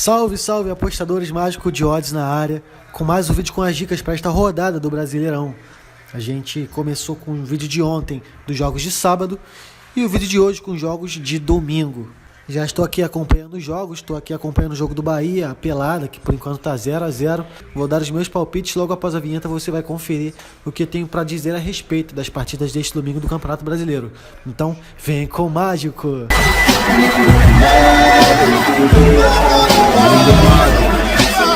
Salve, salve apostadores mágicos de odds na área, com mais um vídeo com as dicas para esta rodada do Brasileirão. A gente começou com o vídeo de ontem dos jogos de sábado e o vídeo de hoje com os jogos de domingo. Já estou aqui acompanhando os jogos, estou aqui acompanhando o jogo do Bahia, a pelada, que por enquanto está 0-0. Vou dar os meus palpites, logo após a vinheta você vai conferir o que eu tenho para dizer a respeito das partidas deste domingo do Campeonato Brasileiro. Então, vem com o mágico!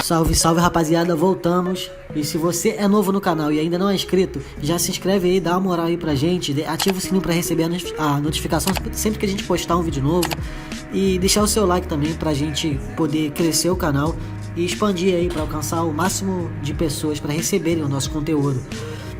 Salve, salve rapaziada, voltamos. E se você é novo no canal e ainda não é inscrito, já se inscreve aí, dá uma moral aí pra gente, ativa o sininho pra receber a notificação sempre que a gente postar um vídeo novo. E deixar o seu like também pra gente poder crescer o canal e expandir aí pra alcançar o máximo de pessoas pra receberem o nosso conteúdo.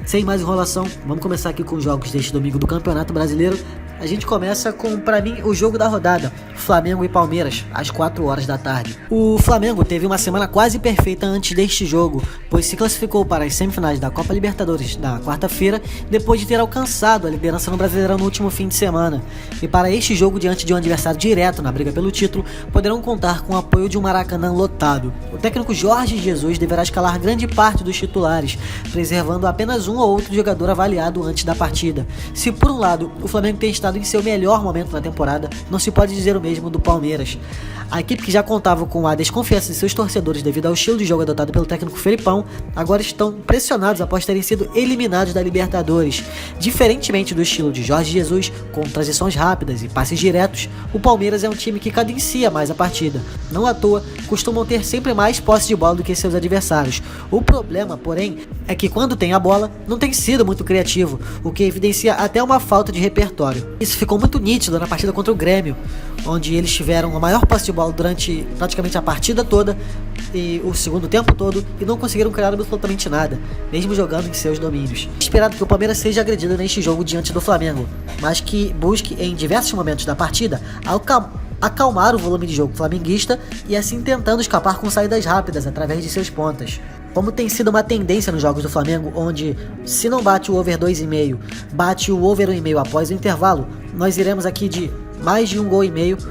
Sem mais enrolação, vamos começar aqui com os jogos deste domingo do Campeonato Brasileiro. A gente começa com, pra mim, o jogo da rodada, Flamengo e Palmeiras, às 4 horas da tarde. O Flamengo teve uma semana quase perfeita antes deste jogo, pois se classificou para as semifinais da Copa Libertadores da quarta-feira, depois de ter alcançado a liderança no Brasileirão no último fim de semana. E para este jogo, diante de um adversário direto na briga pelo título, poderão contar com o apoio de um Maracanã lotado. O técnico Jorge Jesus deverá escalar grande parte dos titulares, preservando apenas um ou outro jogador avaliado antes da partida. Se por um lado o Flamengo tem estado em seu melhor momento na temporada, não se pode dizer o mesmo do Palmeiras. A equipe que já contava com a desconfiança de seus torcedores devido ao estilo de jogo adotado pelo técnico Felipão, agora estão pressionados após terem sido eliminados da Libertadores. Diferentemente do estilo de Jorge Jesus, com transições rápidas e passes diretos, o Palmeiras é um time que cadencia mais a partida. Não à toa, costumam ter sempre mais posse de bola do que seus adversários. O problema, porém, é que quando tem a bola, não tem sido muito criativo, o que evidencia até uma falta de repertório. Isso ficou muito nítido na partida contra o Grêmio, onde eles tiveram a maior posse de bola durante praticamente a partida toda e o segundo tempo todo e não conseguiram criar absolutamente nada, mesmo jogando em seus domínios. É esperado que o Palmeiras seja agredido neste jogo diante do Flamengo, mas que busque em diversos momentos da partida acalmar o volume de jogo flamenguista e assim tentando escapar com saídas rápidas através de seus pontas. Como tem sido uma tendência nos jogos do Flamengo, onde se não bate o over 2,5, bate o over 1,5 após o intervalo, nós iremos aqui de mais de 1,5 gols,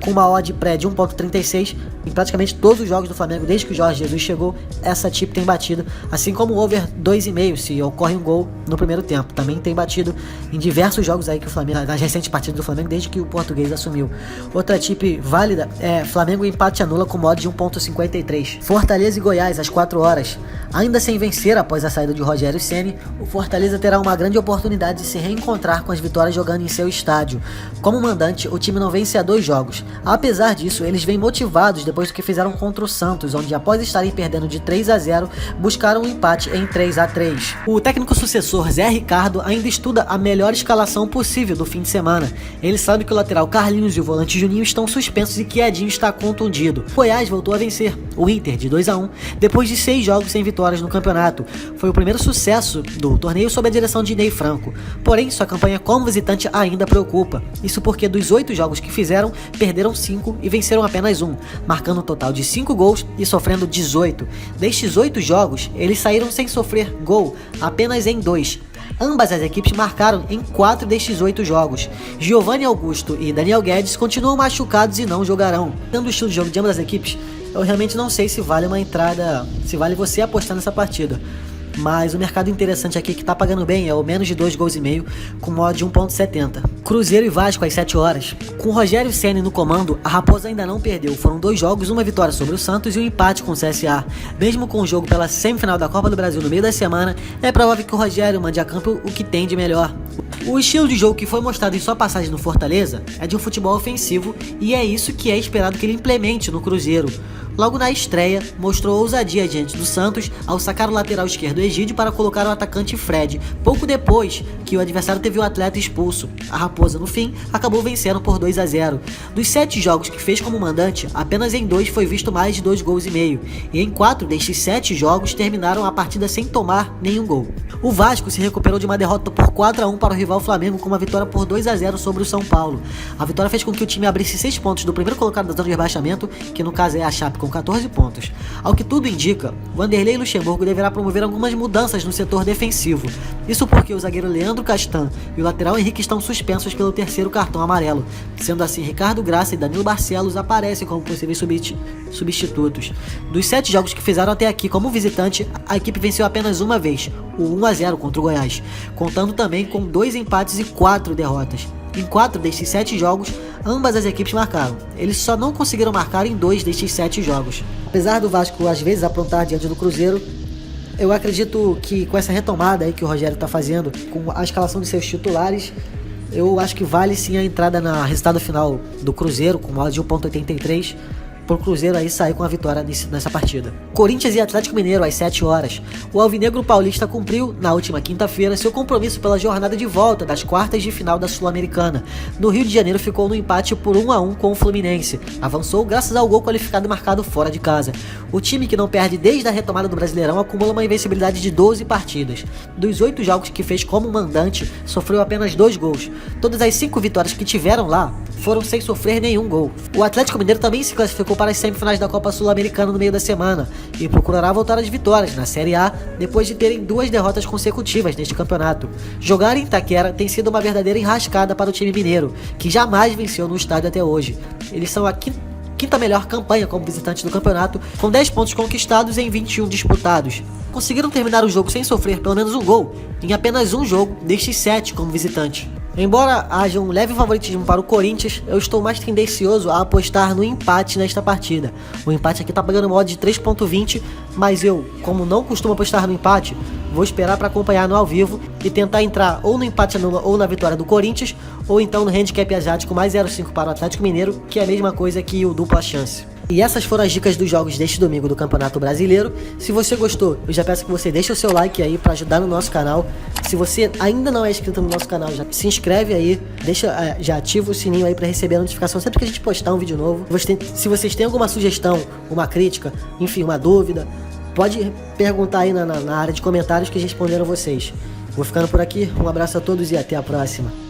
com uma odd pré de 1,36 em praticamente todos os jogos do Flamengo desde que o Jorge Jesus chegou. Essa tip tem batido, assim como o over 2,5 se ocorre um gol no primeiro tempo, também tem batido em diversos jogos aí que o Flamengo, nas recentes partidas do Flamengo desde que o português assumiu. Outra tip válida é Flamengo empate anula com odd de 1,53. Fortaleza e Goiás às 4 horas. Ainda sem vencer após a saída de Rogério Ceni, o Fortaleza terá uma grande oportunidade de se reencontrar com as vitórias jogando em seu estádio. Como mandante, o time não vence há 2 jogos. Apesar disso, eles vêm motivados depois do que fizeram contra o Santos, onde após estarem perdendo de 3-0, buscaram um empate em 3-3. O técnico sucessor Zé Ricardo ainda estuda a melhor escalação possível do fim de semana. Ele sabe que o lateral Carlinhos e o volante Juninho estão suspensos e que Edinho está contundido. Goiás voltou a vencer o Inter de 2-1, depois de 6 jogos sem vitórias no campeonato. Foi o primeiro sucesso do torneio sob a direção de Ney Franco. Porém, sua campanha como visitante ainda preocupa. Isso porque dos 8 jogos que fizeram, perderam 5 e venceram apenas 1, marcando um total de 5 gols e sofrendo 18. Destes 8 jogos, eles saíram sem sofrer gol apenas em 2. Ambas as equipes marcaram em 4 destes 8 jogos. Giovanni Augusto e Daniel Guedes continuam machucados e não jogarão. Tendo o estilo de jogo de ambas as equipes, eu realmente não sei se vale uma entrada, se vale você apostar nessa partida. Mas o mercado interessante aqui que tá pagando bem é o menos de 2,5 gols, com odd de 1,70. Cruzeiro e Vasco às 7 horas. Com Rogério Ceni no comando, a Raposa ainda não perdeu. Foram 2 jogos, uma vitória sobre o Santos e um empate com o CSA. Mesmo com o jogo pela semifinal da Copa do Brasil no meio da semana, é provável que o Rogério mande a campo o que tem de melhor. O estilo de jogo que foi mostrado em sua passagem no Fortaleza é de um futebol ofensivo e é isso que é esperado que ele implemente no Cruzeiro. Logo na estreia, mostrou ousadia diante do Santos ao sacar o lateral esquerdo Egídio para colocar o atacante Fred, pouco depois que o adversário teve o atleta expulso. A Raposa, no fim, acabou vencendo por 2-0. Dos 7 jogos que fez como mandante, apenas em 2 foi visto mais de 2,5 gols, e em 4 destes 7 jogos terminaram a partida sem tomar nenhum gol. O Vasco se recuperou de uma derrota por 4-1 para o rival Flamengo com uma vitória por 2-0 sobre o São Paulo. A vitória fez com que o time abrisse 6 pontos do primeiro colocado da zona de rebaixamento, que no caso é a Chape com 14 pontos. Ao que tudo indica, Vanderlei Luxemburgo deverá promover algumas mudanças no setor defensivo. Isso porque o zagueiro Leandro Castan e o lateral Henrique estão suspensos pelo terceiro cartão amarelo. Sendo assim, Ricardo Graça e Danilo Barcelos aparecem como possíveis substitutos. Dos 7 jogos que fizeram até aqui como visitante, a equipe venceu apenas uma vez, o 1-0 contra o Goiás, contando também com 2 empates e 4 derrotas. Em 4 destes 7 jogos, ambas as equipes marcaram. Eles só não conseguiram marcar em 2 destes 7 jogos. Apesar do Vasco às vezes aprontar diante do Cruzeiro, eu acredito que com essa retomada aí que o Rogério está fazendo, com a escalação de seus titulares, eu acho que vale sim a entrada na resultado final do Cruzeiro, com uma odd de 1.83, por Cruzeiro aí sair com a vitória nessa partida. Corinthians e Atlético Mineiro às 7 horas. O Alvinegro Paulista cumpriu, na última quinta-feira, seu compromisso pela jornada de volta das quartas de final da Sul-Americana. No Rio de Janeiro ficou no empate por 1-1 com o Fluminense. Avançou graças ao gol qualificado marcado fora de casa. O time que não perde desde a retomada do Brasileirão acumula uma invencibilidade de 12 partidas. Dos 8 jogos que fez como mandante, sofreu apenas 2 gols. Todas as 5 vitórias que tiveram lá foram sem sofrer nenhum gol. O Atlético Mineiro também se classificou para as semifinais da Copa Sul-Americana no meio da semana e procurará voltar às vitórias na Série A depois de terem 2 derrotas consecutivas neste campeonato. Jogar em Itaquera tem sido uma verdadeira enrascada para o time mineiro, que jamais venceu no estádio até hoje. Eles são a quinta melhor campanha como visitantes do campeonato, com 10 pontos conquistados em 21 disputados. Conseguiram terminar o jogo sem sofrer pelo menos um gol em apenas um jogo destes 7 como visitante. Embora haja um leve favoritismo para o Corinthians, eu estou mais tendencioso a apostar no empate nesta partida. O empate aqui está pagando uma odd de 3.20, mas eu, como não costumo apostar no empate, vou esperar para acompanhar no ao vivo e tentar entrar ou no empate anula ou na vitória do Corinthians, ou então no handicap asiático mais 0,5 para o Atlético Mineiro, que é a mesma coisa que o dupla chance. E essas foram as dicas dos jogos deste domingo do Campeonato Brasileiro. Se você gostou, eu já peço que você deixe o seu like aí para ajudar no nosso canal. Se você ainda não é inscrito no nosso canal, já se inscreve aí, já ativa o sininho aí para receber a notificação sempre que a gente postar um vídeo novo. Se vocês têm alguma sugestão, uma crítica, enfim, uma dúvida, pode perguntar aí na área de comentários que responderam vocês. Vou ficando por aqui, um abraço a todos e até a próxima.